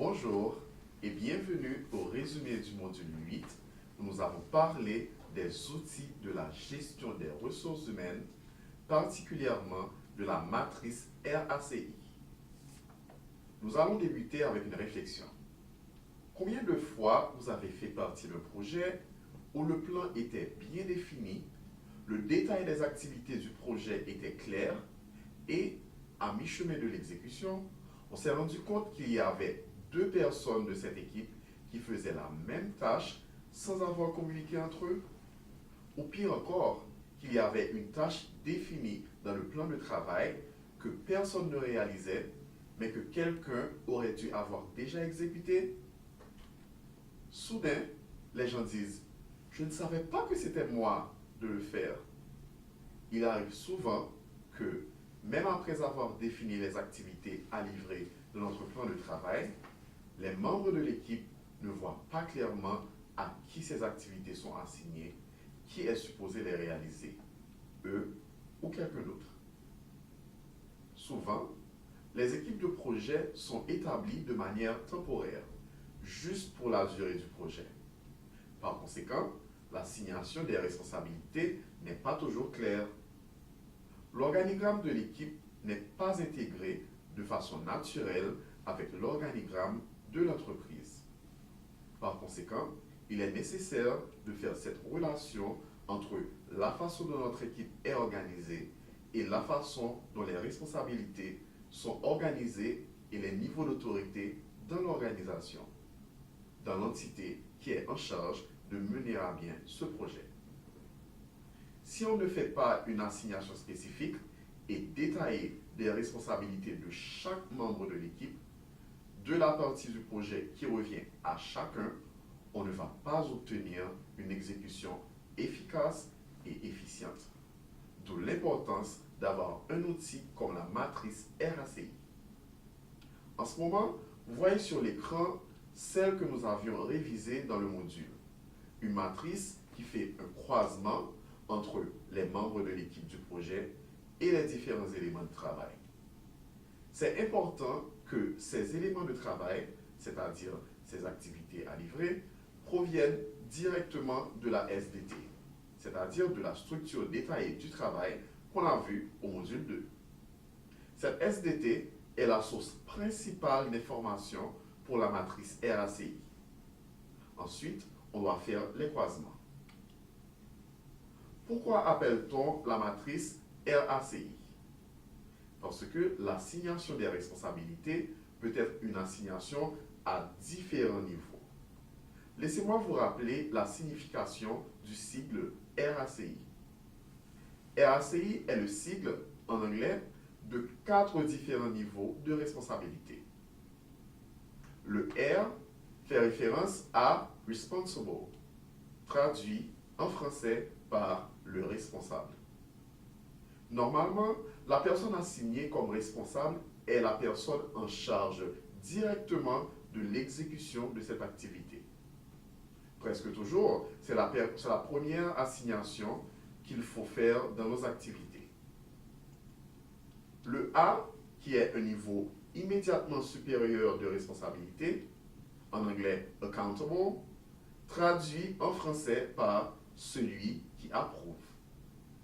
Bonjour et bienvenue au résumé du module 8 où nous avons parlé des outils de la gestion des ressources humaines, particulièrement de la matrice RACI. Nous allons débuter avec une réflexion. Combien de fois vous avez fait partie d'un projet où le plan était bien défini, le détail des activités du projet était clair et, à mi-chemin de l'exécution, on s'est rendu compte qu'il y avait deux personnes de cette équipe qui faisaient la même tâche sans avoir communiqué entre eux? Ou pire encore, qu'il y avait une tâche définie dans le plan de travail que personne ne réalisait, mais que quelqu'un aurait dû avoir déjà exécuté? Soudain, les gens disent « Je ne savais pas que c'était moi de le faire ». Il arrive souvent que, même après avoir défini les activités à livrer dans notre plan de travail, les membres de l'équipe ne voient pas clairement à qui ces activités sont assignées, qui est supposé les réaliser, eux ou quelqu'un d'autre. Souvent, les équipes de projet sont établies de manière temporaire, juste pour la durée du projet. Par conséquent, l'assignation des responsabilités n'est pas toujours claire. L'organigramme de l'équipe n'est pas intégré de façon naturelle avec l'organigramme de l'entreprise. Par conséquent, il est nécessaire de faire cette relation entre la façon dont notre équipe est organisée et la façon dont les responsabilités sont organisées et les niveaux d'autorité dans l'organisation, dans l'entité qui est en charge de mener à bien ce projet. Si on ne fait pas une assignation spécifique et détaillée des responsabilités de chaque membre de l'équipe, de la partie du projet qui revient à chacun, on ne va pas obtenir une exécution efficace et efficiente. D'où l'importance d'avoir un outil comme la matrice RACI. En ce moment, vous voyez sur l'écran celle que nous avions révisée dans le module. Une matrice qui fait un croisement entre les membres de l'équipe du projet et les différents éléments de travail. C'est important que ces éléments de travail, c'est-à-dire ces activités à livrer, proviennent directement de la SDT, c'est-à-dire de la structure détaillée du travail qu'on a vu au module 2. Cette SDT est la source principale d'information pour la matrice RACI. Ensuite, on doit faire les croisements. Pourquoi appelle-t-on la matrice RACI? Parce que l'assignation des responsabilités peut être une assignation à différents niveaux. Laissez-moi vous rappeler la signification du sigle RACI. RACI est le sigle, en anglais, de 4 différents niveaux de responsabilité. Le R fait référence à responsible, traduit en français par le responsable. Normalement, la personne assignée comme responsable est la personne en charge directement de l'exécution de cette activité. Presque toujours, c'est la première assignation qu'il faut faire dans nos activités. Le A, qui est un niveau immédiatement supérieur de responsabilité, en anglais accountable, traduit en français par celui qui approuve.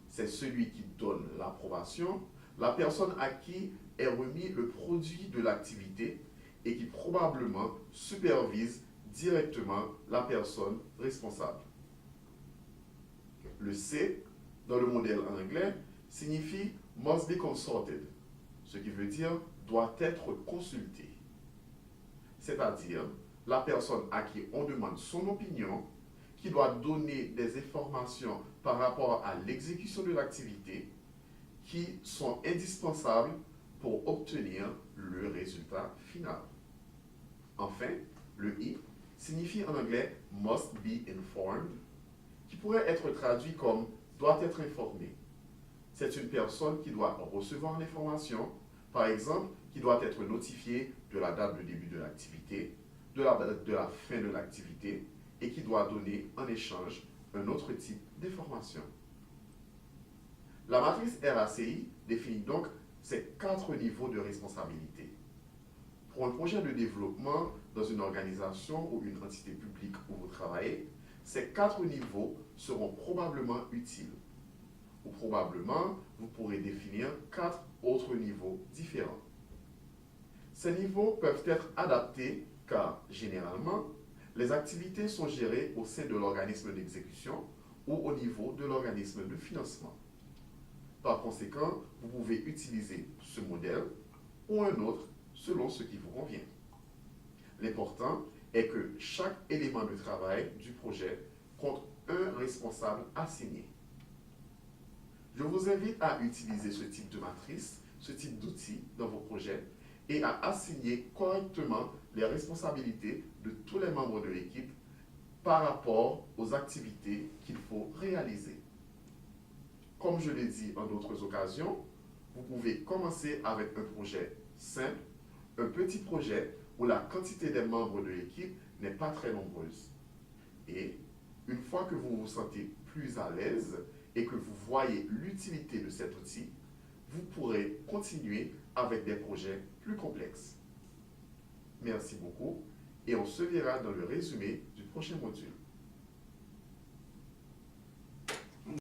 C'est celui qui donne l'approbation, la personne à qui est remis le produit de l'activité et qui probablement supervise directement la personne responsable. Le C, dans le modèle en anglais, signifie must be consulted, ce qui veut dire doit être consulté. C'est-à-dire la personne à qui on demande son opinion, qui doit donner des informations par rapport à l'exécution de l'activité qui sont indispensables pour obtenir le résultat final. Enfin, le I signifie en anglais must be informed, qui pourrait être traduit comme doit être informé. C'est une personne qui doit recevoir l'information, par exemple, qui doit être notifiée de la date de début de l'activité, de la fin de l'activité, et qui doit donner en échange un autre type d'information. La matrice RACI définit donc ces 4 niveaux de responsabilité. Pour un projet de développement dans une organisation ou une entité publique où vous travaillez, ces 4 niveaux seront probablement utiles. Ou probablement, vous pourrez définir 4 autres niveaux différents. Ces niveaux peuvent être adaptés car, généralement, les activités sont gérées au sein de l'organisme d'exécution ou au niveau de l'organisme de financement. Par conséquent, vous pouvez utiliser ce modèle ou un autre selon ce qui vous convient. L'important est que chaque élément de travail du projet compte un responsable assigné. Je vous invite à utiliser ce type de matrice, ce type d'outil dans vos projets et à assigner correctement les responsabilités de tous les membres de l'équipe par rapport aux activités qu'il faut réaliser. Comme je l'ai dit en d'autres occasions, vous pouvez commencer avec un projet simple, un petit projet où la quantité des membres de l'équipe n'est pas très nombreuse. Et une fois que vous vous sentez plus à l'aise et que vous voyez l'utilité de cet outil, vous pourrez continuer avec des projets plus complexes. Merci beaucoup et on se verra dans le résumé du prochain module.